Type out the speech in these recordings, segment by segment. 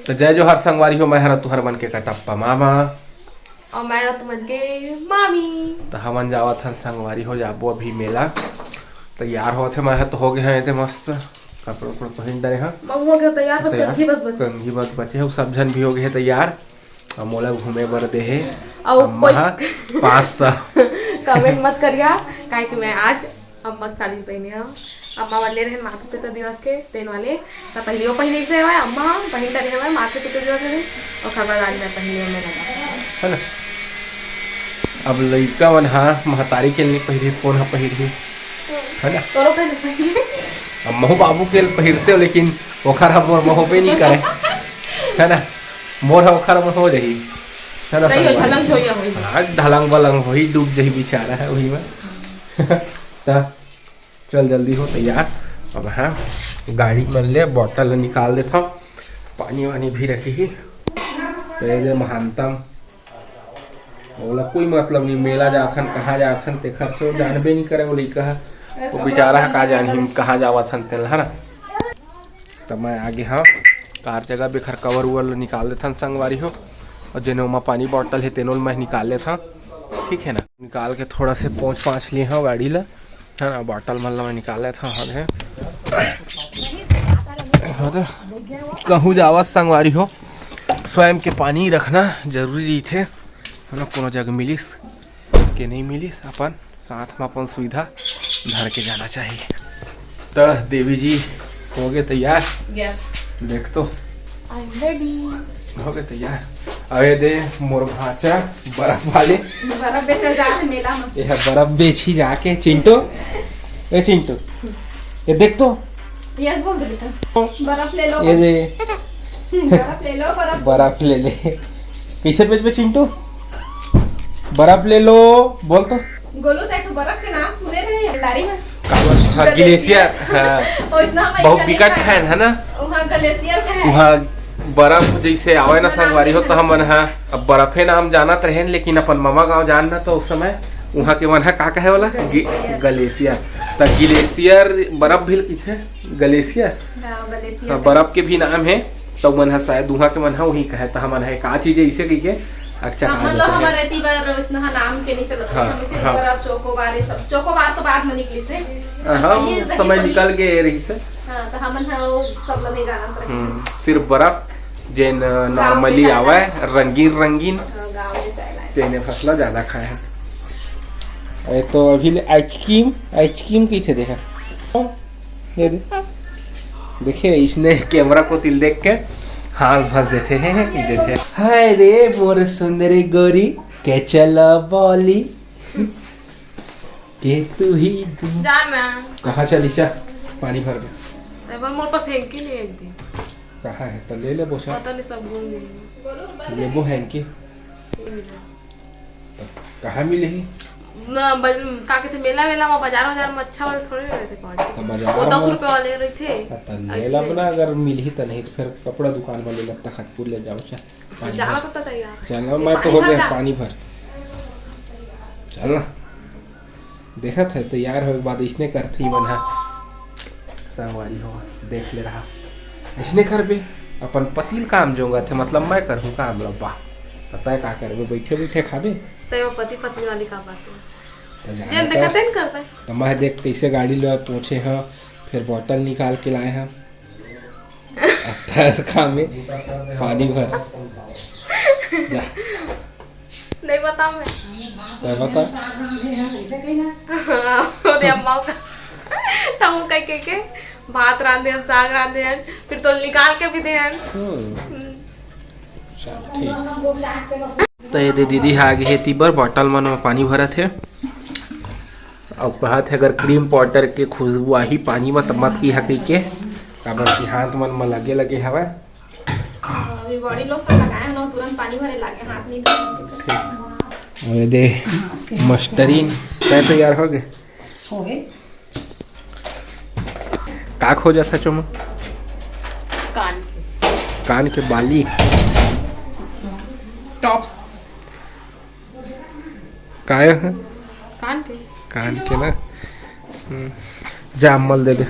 तो जय जोहार संगवारी हो, मैं हर तुहर मन के कटप्पा मामा और मैं तुमन के मामी। तो हमन जावत हन संगवारी हो जाबो अभी मेला तैयार होते। मैं तो हो गए हैं मस्त कपड़े उपड़े पहन डरे हैं। हो गया तैयार, बस कंघी बस बचे हैं। सब जन भी हो गए तैयार और मोला घूमे बर दे है और 500 कमेंट मत करिया काहे कि मैं आज अम्मा साड़ी पहने हूं। अम्मा वाले रहे मातृ पिता दिवस के तेन वाले तो पहलियो पहले से है अम्मा पहन डरे है मातृ पिता दिवस में और खबरदारी में पहले में लगा है ना। अब लड़का मन हाँ महतारी के लिए पहले कौन हा पहली है ना। तोरो कह सही अब महू बाबू के पहिरते हो लेकिन ओखर मोर महो पे नहीं करे है ना। मोर ओखर में हो रही है ना। ढलंग जोइया होई आज ढलंग बलंग होई डूब जही बेचारा है वही में। तो चल जल्दी हो तैयार। अब हाँ गाड़ी में ले बोतल निकाल देता हूँ, पानी वानी भी रखी ही तो ये महानतम बोला कोई मतलब नहीं। मेला जाथन कहाँ जाथन ते खर्चो जानबे नहीं करे। वो लड़का वो बेचारा कहाँ जान ही कहाँ जावथन तेल है ना। तब मैं आगे हाँ कार जगह बेखर कवर उवर निकाल देता संगवारी हो और जेनो में पानी बॉटल है तेनोल मैं निकाल लेता ठीक है ना। निकाल के थोड़ा से पोंछ लिए हाँ गाड़ी ला है ना। बॉटल मतलब मैं निकाल लेता है कहूँ जावा संगवारी हो स्वयं के पानी रखना जरूरी थे है ना। कोनो जगह मिलिस के नहीं मिलिस अपन साथ में अपन सुविधा धर के जाना चाहिए। तो देवी जी हो गए तैयार। देख तो हो गए तैयार। अरे दे मोर भाचा बर्फ वाले बर्फ बेचे जाते मेला में ये बर्फ बेची जाके चिंटू ए चिंटू ये देख तो यस बोल दे बेटा बर्फ ले लो ये दे बर्फ ले लो बर्फ ले ले। कैसे बेच चिंटू बर्फ ले लो बोल तो। गोलू से बर्फ के नाम सुने रहे भंडारी में ग्लेशियर बहुत बिकट है ना। वहाँ ग्लेशियर का है वहाँ बर्फ जैसे आवे ना संगवारी हो तो हम मन हाँ अब बर्फे नाम जानत रहे लेकिन अपन मामा गाँव जानना तो उस समय वहाँ के मन का कहे वाला ग्लेशियर। तो ग्लेशियर बर्फ भी किथे ग्लेशियर बर्फ के भी नाम है तो मन शायद वहाँ के मन वही कहे तो हम का चीज ऐसे कही के अच्छा हमारे नाम के नहीं चलता बर्फ चोकोबार सब चोकोबार तो बाद में निकली से हाँ समय निकल गए रही से तो हम सब नहीं जानत सिर्फ बर्फ जेन नॉर्मली आवे रंगीन रंगीन तेने फसला ज्यादा खाए हैं। अरे तो अभी आइसक्रीम कैसे देखा ये देखिए इसने कैमरा को तिल देख के हंस भस देते हैं कि देते हाय रे मोर सुंदरी गोरी के चला बोली के तू ही जाना कहाँ चली चा पानी भर में मोर पास है कि नहीं एक भी कहाँ है तो ले ले बोसा पता नहीं सब घूम गई ले वो है कि कहाँ मिले ही ना का कहते मेला में बाजार में अच्छा वाले थोड़े रहते क्वालिटी वो 10 रुपए वाले रहे थे। मेला में ना अगर मिल ही तो नहीं तो फिर कपड़ा दुकान में ले लगता खतपुर ले जाओ जाना तो तैयार चलो मैं तो हो गया पानी भर चलना देखा था तैयार हो बाद इसने करती मना संगवारी हो देख ले रहा इसने कर बे अपन पतिल काम जोंगा थे मतलब मैं करूँ काम रब्बा पता है का करबे बैठे बैठे खाबे तो पति पत्नी वाली का बात है देखते हैं करते हैं। तो मैं देख कैसे गाड़ी ले पहुंचे हैं फिर बोतल निकाल के लाए हैं अत्तर में पानी भर जा नहीं बता मैं क्या बता और अम्मा का तमु कह के भात रांधे हैं साग रांधे हैं फिर तो निकाल के भी दे हैं। तो ये दीदी आगे है तीबर बॉटल मन में पानी भरा थे और कहा थे अगर क्रीम पाउडर के खुशबू ही पानी में मत की हकी के काबर की हाथ मन में लगे लगे हवा अभी बॉडी लोशन लगाए ना तुरंत पानी भरे लागे हाथ नहीं ये दे मस्टरीन क्या तैयार हो गए का खो जा सचो में कान के बाली टॉप्स काय है कान के ना जामल दे दे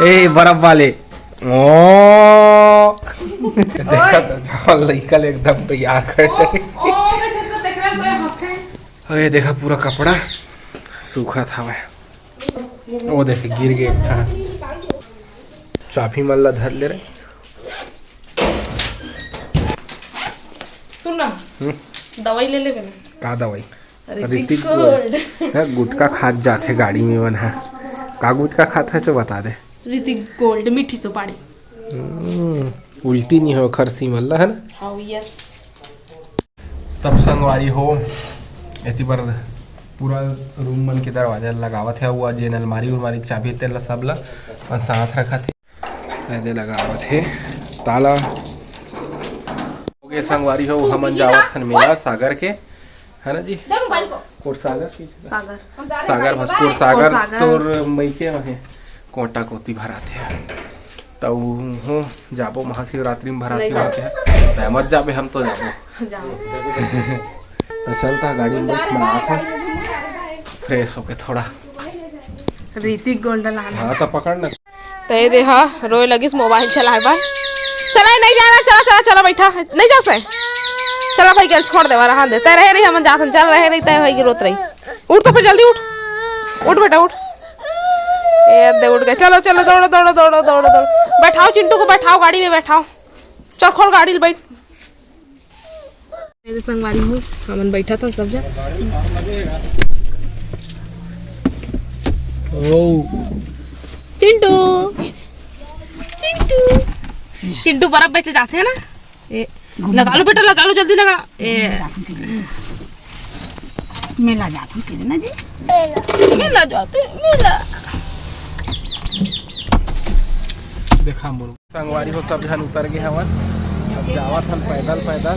ए बर्फ वाले ओ देखा तो जो लइकल एकदम तैयार करते। ये देखा पूरा कपड़ा सूखा था वह, वो देखे गिर गए था। चाफी मल्ला धर ले रहे। सुना दवाई ले ले बना। का दवाई? ऋतिक गोल्ड। गुटका खात जाते गाड़ी में बना। का गुटका खाता है तो बता दे। ऋतिक गोल्ड मीठी सुपारी। उल्टी नहीं हो खरसी मल्ला है ना। हाँ यस। तब संगवारी हो ऐसी बार पूरा रूम मन के दरवाजा लगावत है। वो जेन अलमारी उलमारी की चाबी तेल सब ला और साथ रखा थे पहले लगावत है ताला। ओके संगवारी हो हमन जावत हन मेला सागर के है ना जी। कोटसागर सागर सागर भसपुर सागर तोर मईके वहे कोटा कोती भराते तो हो जाबो महाशिवरात्रि में भराते होते मत जाबे हम तो जाबो। तो चलता गाड़ी में बैठ में आता फ्रेश होके थोड़ा। ऋतिक गोल्ड लाना। हाँ तो पकड़ ना। तो ये देखा रोए लगिस मोबाइल चलाए बार। चला नहीं जाना, चला चला चला बैठा नहीं जा से। चला भाई गल छोड़ दे रहा दे तय रहे रही हम जात चल रहे रही तय भाई की रोत रही। उठ तो फिर जल्दी उठ उठ बेटा उठ। ये दे उठ गए। चलो चलो दौड़ो दौड़ो दौड़ो दौड़ो दौड़ो। बैठाओ चिंटू को बैठाओ गाड़ी में बैठाओ। चल खोल गाड़ी बैठ। मेरे संगवारी हूँ हमन बैठा था सब जन। चिंटू चिंटू चिंटू बर्फ बेचे जाते हैं ना। ए लगा लो बेटा लगा लो जल्दी लगा। मेला जाते हैं ना जी। मेला जाते मेला। देखा मोर संगवारी हो सब जन उतर गए हवन। अब जावत हम पैदल पैदल।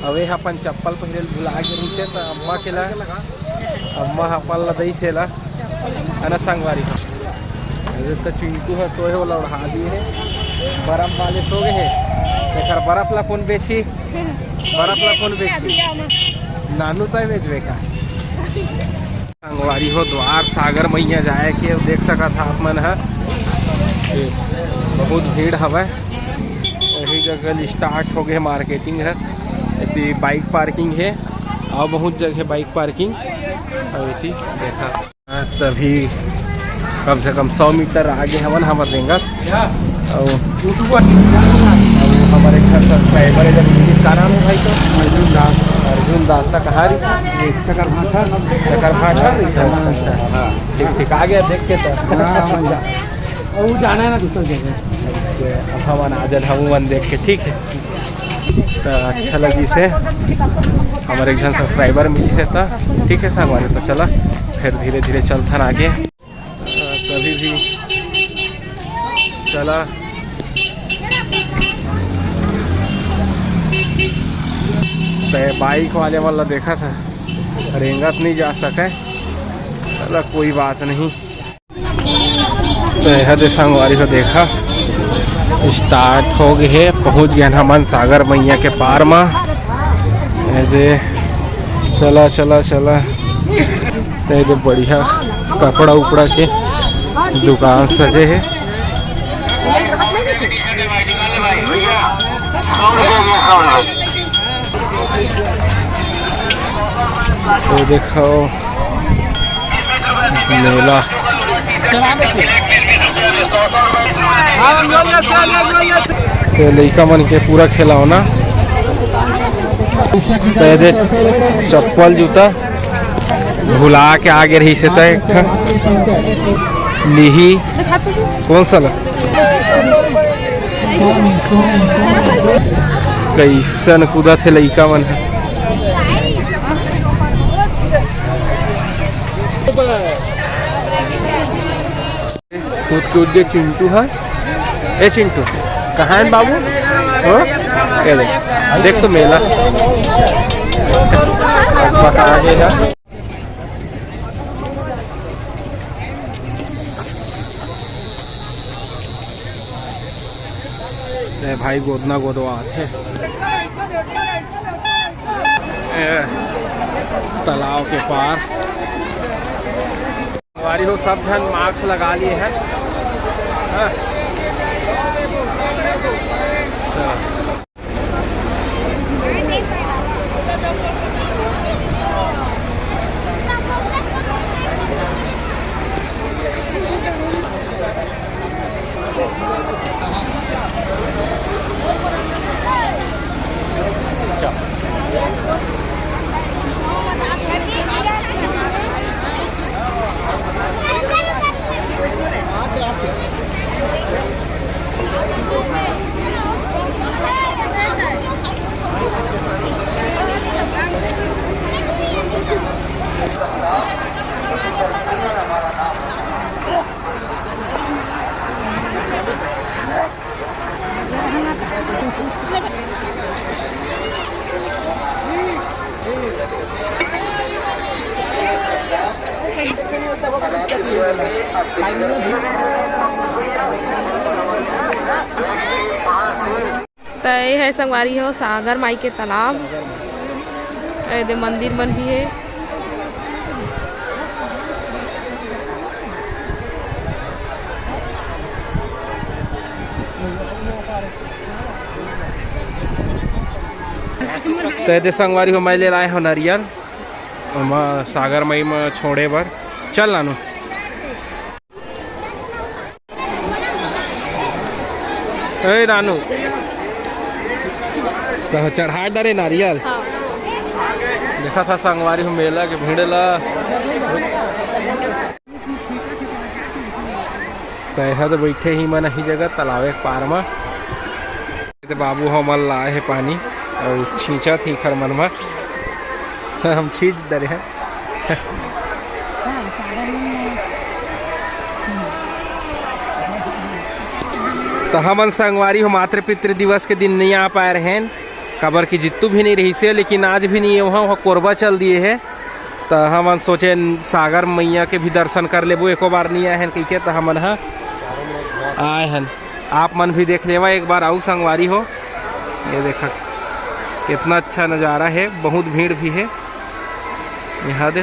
अवे अपन चप्पल पहले भुला के नीचे तो अम्मा के ला अम्मा अपन लदई से ला है ना संगवारी हो। तो चिंटू है सोए वाला उड़ा दिए है। बर्फ वाले सो गए हैं। देखा बर्फ ला कौन बेची बर्फ ला कौन बेची नानू तय बेचबे का। संगवारी हो द्वार सागर मैया जाए के देख सका था आप मन है। बहुत भीड़ हवा। यही जगह स्टार्ट हो गए मार्केटिंग है। बाइक पार्किंग है और बहुत जगह बाइक पार्किंग थी देखा। तभी कम से कम 100 मीटर आगे हवन हमारे देंगे। और हमारे घर सब्सक्राइबर जब किसका नाम है भाई तो अर्जुन दास का कहाँ रही चकर भाटा। अच्छा ठीक ठीक आ गया देख के तो जाना है ना दूसरा जगह। अब हवन आजल हम वन देख के ठीक है तो अच्छा लगी से हमारे एक जन सब्सक्राइबर मिली से तो ठीक है संगवारी। तो चला फिर धीरे धीरे चलथन आगे। तभी भी चला तो बाइक वाले वाला देखा था रेंगत नहीं जा सके। चला कोई बात नहीं। तो यह संगवारी को देखा स्टार्ट हो गए है। पहुँच गया हमन सागर मैया के पार में। चला चला चला तो बढ़िया कपड़ा उपड़ा के दुकान सजे है। तो देखो मेला तो लइका मन के पूरा खिलौना तो चप्पल जूता भुला के आगे रही से तय लिही कौन सा कैसन कूदा थे लइका मन है। सूत कूद के चिंटू है। ए चिंटू कहाँ है बाबू? ये देख तो मेला आगे है। भाई गोदना गोदवा थे तालाब के पार। हमारी लोग सब जन मास्क लगा लिए हैं। तो ये है संगवारी हो सागर माई के तालाब, दे मंदिर मन भी है। तो ये संगवारी हो मैं ले लाए हो नारियल सागर मई में छोड़े बर। चल लानू ए नानू तो चढ़ा डरे नारियल। देखा था संगवारी हो मेला के भीड़ ला। तो ऐसा तो बैठे ही मन ही जगह तालाब के पार में। तो बाबू हमन लाए है पानी और छींचा थी खर मन में हम छींच डरे हैं। तो हमन संगवारी हो मातृ पितृ दिवस के दिन नहीं आ पाए रहे हैं, खबर की जितू भी नहीं रही से, लेकिन आज भी नहीं है वहाँ कोरबा चल दिए है। तो हमन सोचे सागर मैया के भी दर्शन कर लेबो, एको बार नहीं आए हैं कही के। तो हमन हाँ आए हैं, आप मन भी देख लेवा एक बार आओ संगवारी हो। ये देखा कितना अच्छा नज़ारा है, बहुत भीड़ भी है यहाँ दे।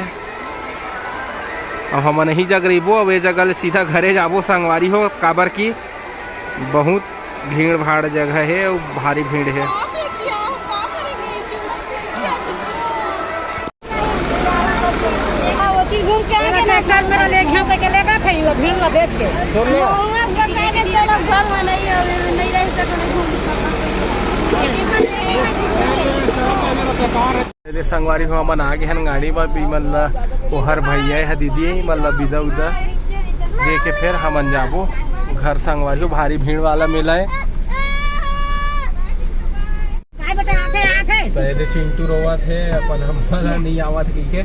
और हम नहीं जग रहीबो, अब ये जगह सीधा घरे जाबो संगवारी हो, काबर की बहुत भीड़ भाड़ जगह है और भारी भीड़ है। संगवारी हो मन आगे हैं गाड़ी में भी मतलब ओहर भैया है दीदी मतलब विदा उदा दे के फिर हमन जाबो घर। संगवारी हो भारी भीड़ वाला मेला है। तो चिंटू रोवा थे अपन हम नहीं आवा थे के।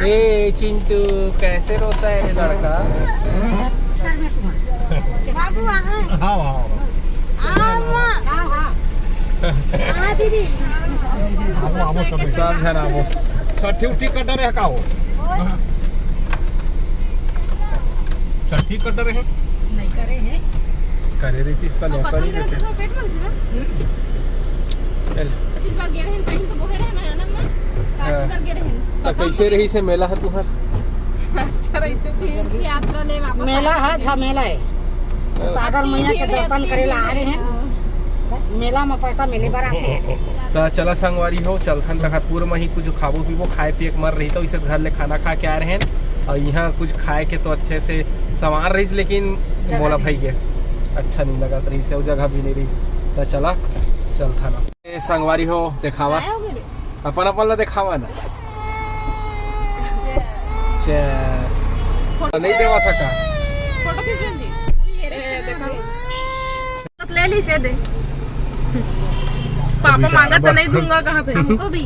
ए चिंटू कैसे रोता है लड़का? सब जन आवो छठी उठी कटर है का हो छठी कटर है नहीं करे हैं करे रही थी स्थल करी रही थी पेट मन से ना चल 25 बार गे रहन कहीं तो बोहे रहे मैं आनम ना 5 बार गे रहन। तो कैसे रही से मेला है तुहर? अच्छा रही से तीन यात्रा ले वापस मेला है, अच्छा मेला है। सागर मैया के दर्शन करेला आ रहे हैं, मेला में पैसा मिले बार आथे। तो चला संगवारी हो चलथन तखतपुर में ही कुछ खाबो पीबो, खाए पिए के मर रही तो इसे घर ले खाना खा के आ रहे हैं। और यहाँ कुछ खाए के तो अच्छे से सामान रही, लेकिन मोला भाई के अच्छा नहीं लगा रही से, वो जगह भी नहीं रही। तो चला चलथा ना संगवारी हो दिखावा अपन अपन ला दिखावा ना। चेस नहीं देवा सका फोटो खींच लेंगे, देखो ले लीजिए दे। पापा मांगा तो नहीं दूंगा, कहाँ से हमको भी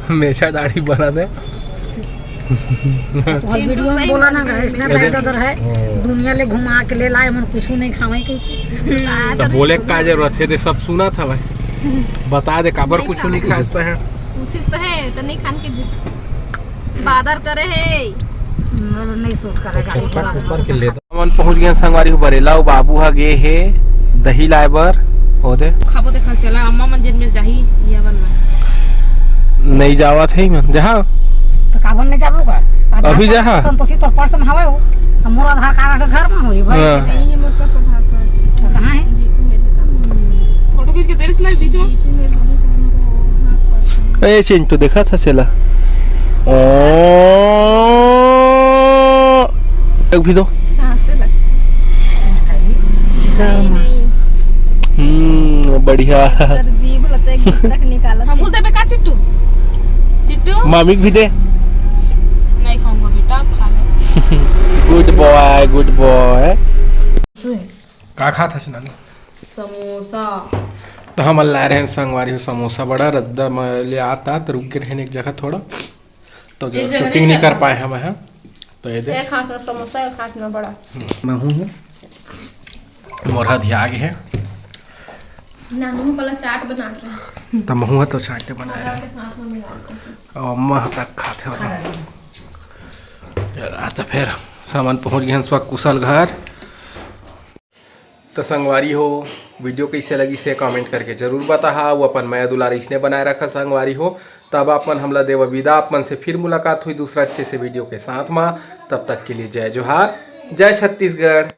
हमेशा दाढ़ी बना दे। वीडियो में बोला ना इसने इधर है दुनिया ले घुमा के ले लाए, मन कुछ नहीं खावे के। तो बोले का जरूरत है, सब सुना था भाई, बता दे काबर कुछ नहीं खाते हैं। पूछिस तो है तो नहीं खान के बादर करे है नहीं सूट करेगा। ऊपर के ले मन पहुंच गए संगवारी हो बरेला। बाबू हा गे है दही लाए बर हो दे खाबो देखा चला अम्मा मंजन में जाही ये बन में नहीं जावा थे मन जहां तो काबन नहीं जाबोगा अभी जहां संतोषी तो पर्स में हवे हो मोर आधार कार्ड घर में होई भाई नहीं है मोर पास आधार कार्ड। तो कहां है जी तू मेरे फोटो खींच के तेरे से बीच में जी तू मेरे मम्मी से हमको ए चिंटू देखा था चला ओ एक भी दो हां से लग बढ़िया जीभ लगता है तक निकाला। हम बोलते पे का चिट्टू चिट्टू मामी भी दे। नहीं खाऊंगा बेटा, खा ले। Good boy good boy. का खा था सुना समोसा। तो हम ला रहे हैं संगवारी समोसा बड़ा रद्दा ले आता तो रुक के रहने एक जगह थोड़ा, तो शूटिंग नहीं कर पाए हम यहाँ। तो ये दे खाना समोसा खाना बड़ा मैं हूँ मोरा ध्याग है नानू पहले चाट बना रहे तो महू तो चाटे बनाया के साथ में मिला और अम्मा तक खाते हो तो फिर सामान पहुंच गए हैं कुशल घर। तो संगवारी हो, वीडियो कैसे लगी से कमेंट करके जरूर बता। वो अपन माया दुलार इसने बनाए रखा संगवारी हो। तब अपन हमला देव विदा, अपन से फिर मुलाकात हुई दूसरा अच्छे से वीडियो के साथ में। तब तक के लिए जय जोहार, जय छत्तीसगढ़।